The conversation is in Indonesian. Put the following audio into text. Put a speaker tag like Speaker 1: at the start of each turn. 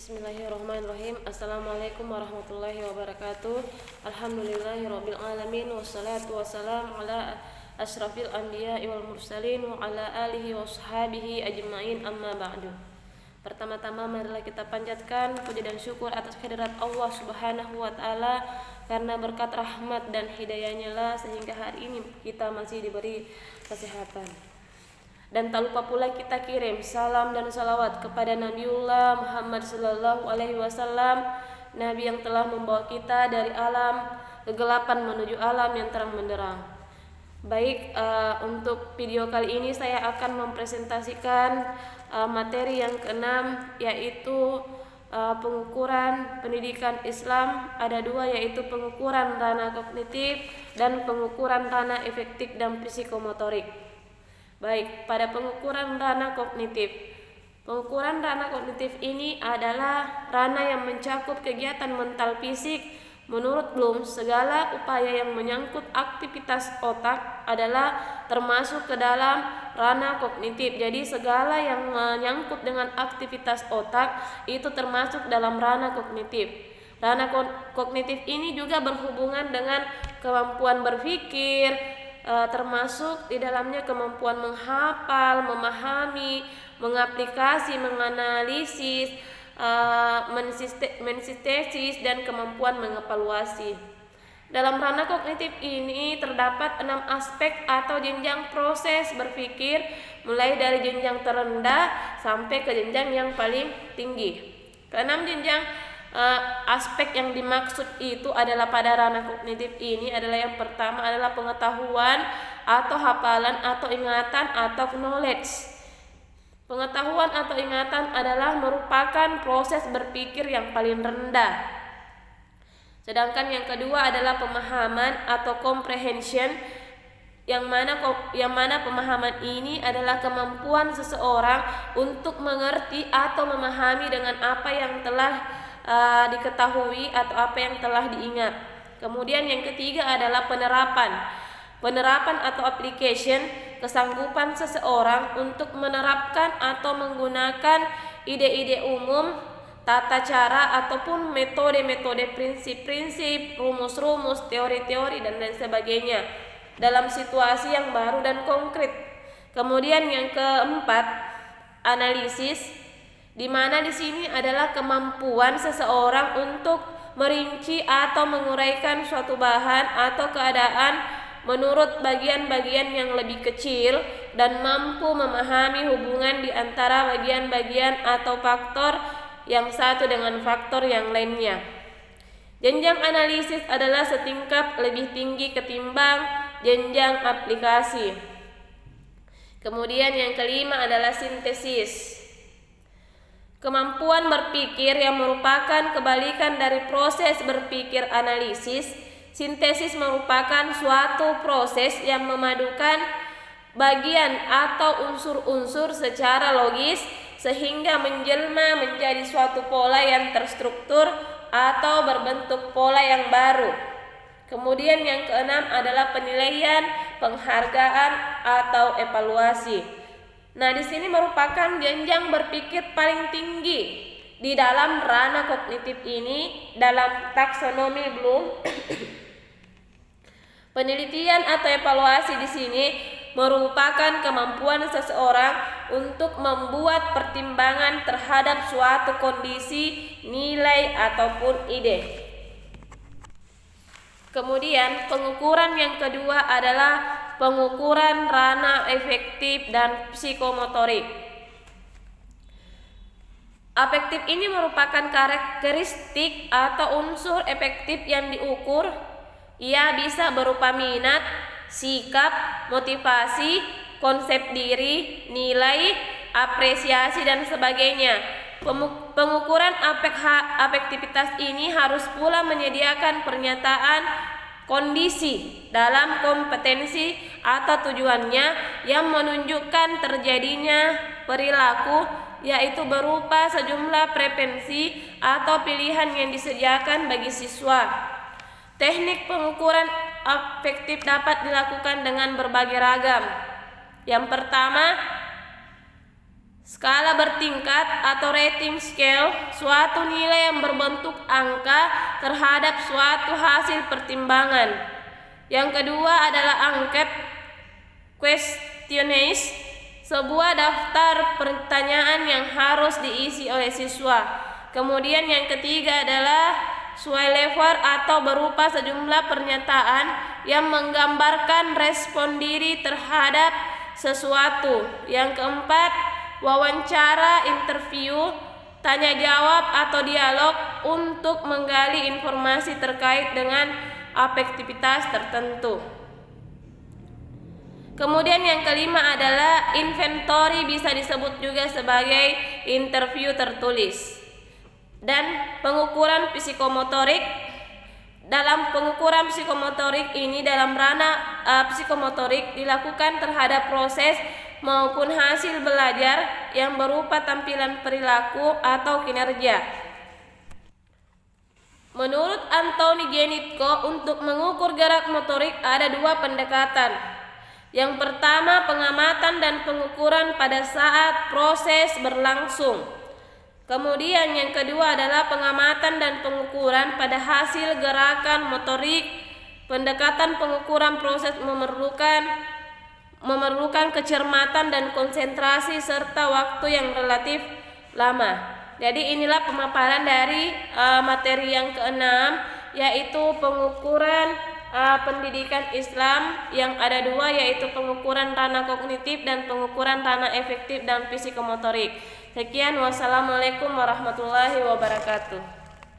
Speaker 1: Bismillahirrahmanirrahim. Assalamualaikum warahmatullahi wabarakatuh. Alhamdulillahirabbil alamin wassalatu wassalamu ala asyrafil anbiya'i wal mursalin wa ala alihi washabihi ajmain amma ba'du. Pertama-tama marilah kita panjatkan puji dan syukur atas kehadirat Allah Subhanahu wa taala, karena berkat rahmat dan hidayahnya lah sehingga hari ini kita masih diberi kesehatan. Dan tak lupa pula kita kirim salam dan salawat kepada Nabiullah Muhammad sallallahu alaihi wasallam, Nabi yang telah membawa kita dari alam kegelapan menuju alam yang terang benderang. Baik, untuk video kali ini saya akan mempresentasikan materi yang keenam, yaitu pengukuran pendidikan Islam. Ada dua, yaitu pengukuran ranah kognitif dan pengukuran ranah efektif dan psikomotorik. Baik, pada pengukuran ranah kognitif. Pengukuran ranah kognitif ini adalah ranah yang mencakup kegiatan mental fisik. Menurut Bloom, segala upaya yang menyangkut aktivitas otak adalah termasuk ke dalam ranah kognitif. Jadi segala yang menyangkut dengan aktivitas otak itu termasuk dalam ranah kognitif. Ranah kognitif ini juga berhubungan dengan kemampuan berpikir, termasuk di dalamnya kemampuan menghafal, memahami, mengaplikasi, menganalisis, mensintesis, dan kemampuan mengevaluasi. Dalam ranah kognitif ini terdapat 6 aspek atau jenjang proses berpikir, mulai dari jenjang terendah sampai ke jenjang yang paling tinggi. Keenam jenjang aspek yang dimaksud itu adalah pada ranah kognitif ini adalah yang pertama adalah pengetahuan atau hafalan atau ingatan atau knowledge. Pengetahuan atau ingatan adalah merupakan proses berpikir yang paling rendah. Sedangkan yang kedua adalah pemahaman atau comprehension, yang mana pemahaman ini adalah kemampuan seseorang untuk mengerti atau memahami dengan apa yang telah diketahui atau apa yang telah diingat. Kemudian yang ketiga adalah penerapan atau application, kesanggupan seseorang untuk menerapkan atau menggunakan ide-ide umum, tata cara ataupun metode-metode, prinsip-prinsip, rumus-rumus, teori-teori dan lain sebagainya dalam situasi yang baru dan konkret. Kemudian yang keempat, analisis, di mana di sini adalah kemampuan seseorang untuk merinci atau menguraikan suatu bahan atau keadaan menurut bagian-bagian yang lebih kecil dan mampu memahami hubungan di antara bagian-bagian atau faktor yang satu dengan faktor yang lainnya. Jenjang analisis adalah setingkat lebih tinggi ketimbang jenjang aplikasi. Kemudian yang kelima adalah sintesis. Kemampuan berpikir yang merupakan kebalikan dari proses berpikir analisis. Sintesis merupakan suatu proses yang memadukan bagian atau unsur-unsur secara logis sehingga menjelma menjadi suatu pola yang terstruktur atau berbentuk pola yang baru. Kemudian yang keenam adalah penilaian, penghargaan atau evaluasi. Nah, di sini merupakan jenjang berpikir paling tinggi di dalam ranah kognitif ini dalam taksonomi Bloom. Penelitian atau evaluasi di sini merupakan kemampuan seseorang untuk membuat pertimbangan terhadap suatu kondisi, nilai ataupun ide. Kemudian pengukuran yang kedua adalah pengukuran ranah efektif dan psikomotorik. Afektif ini merupakan karakteristik atau unsur efektif yang diukur. Ia bisa berupa minat, sikap, motivasi, konsep diri, nilai, apresiasi dan sebagainya. Pengukuran afektivitas ini harus pula menyediakan pernyataan kondisi dalam kompetensi atau tujuannya yang menunjukkan terjadinya perilaku, yaitu berupa sejumlah preferensi atau pilihan yang disediakan bagi siswa. Teknik pengukuran afektif dapat dilakukan dengan berbagai ragam. Yang pertama, Skala bertingkat atau rating scale, suatu nilai yang berbentuk angka terhadap suatu hasil pertimbangan. Yang kedua adalah angket questionnaires, sebuah daftar pertanyaan yang harus diisi oleh siswa. Kemudian yang ketiga adalah Swaylever atau berupa sejumlah pernyataan yang menggambarkan respon diri terhadap sesuatu. Yang keempat, wawancara, interview, tanya jawab atau dialog untuk menggali informasi terkait dengan afektivitas tertentu. Kemudian yang kelima adalah inventory, bisa disebut juga sebagai interview tertulis. Dan pengukuran psikomotorik. Dalam pengukuran psikomotorik ini, dalam ranah psikomotorik dilakukan terhadap proses maupun hasil belajar yang berupa tampilan perilaku atau kinerja. Menurut Anthony Genitko, untuk mengukur gerak motorik ada dua pendekatan. Yang pertama, pengamatan dan pengukuran pada saat proses berlangsung. Kemudian yang kedua adalah pengamatan dan pengukuran pada hasil gerakan motorik. Pendekatan pengukuran proses memerlukan kecermatan dan konsentrasi serta waktu yang relatif lama. Jadi inilah pemaparan dari materi yang keenam, yaitu pengukuran pendidikan Islam, yang ada dua, yaitu pengukuran ranah kognitif dan pengukuran ranah efektif dan psikomotorik. Sekian, wassalamualaikum warahmatullahi wabarakatuh.